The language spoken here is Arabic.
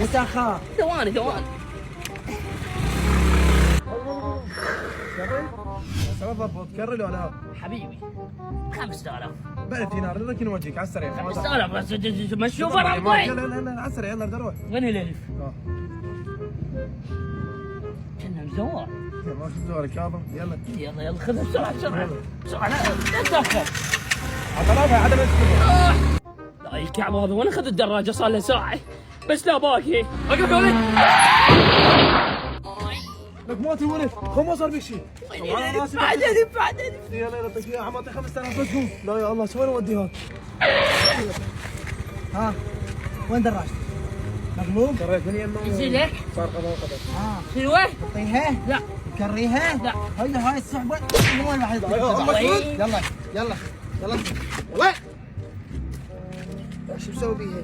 مسخر. ثواني. سبب ضبط كرر ولا حبيبي 5000. بقى دينار لكن وجهك على السريع 5000 بس مشوا برا لا البيت. لا على السريع يلا نروح. وين الالف؟ كنا مزور. ما شفت زورك كاظم يلا يلا خذها بسرعه بسرعه لا تتاخر. عطلابها عدم لا الكعبه هذا وين اخذ الدراجه صار له ساعه بس لا باقي. اقف يا ولد. لك ما تولد خو ما صار بك شيء. بعدين يلا يعطيك اياها عم اعطي 5000 بس قوم. لا يا الله شو وين اوديها؟ ها وين دراجتك؟ مقلوب؟ كريت من يمه ينزلك صار قضاء قدر. شنو؟ طيها؟ لا كريها؟ لا هاي الصعبه من وين راح يلا يلا وين؟ شو مسوي بيها؟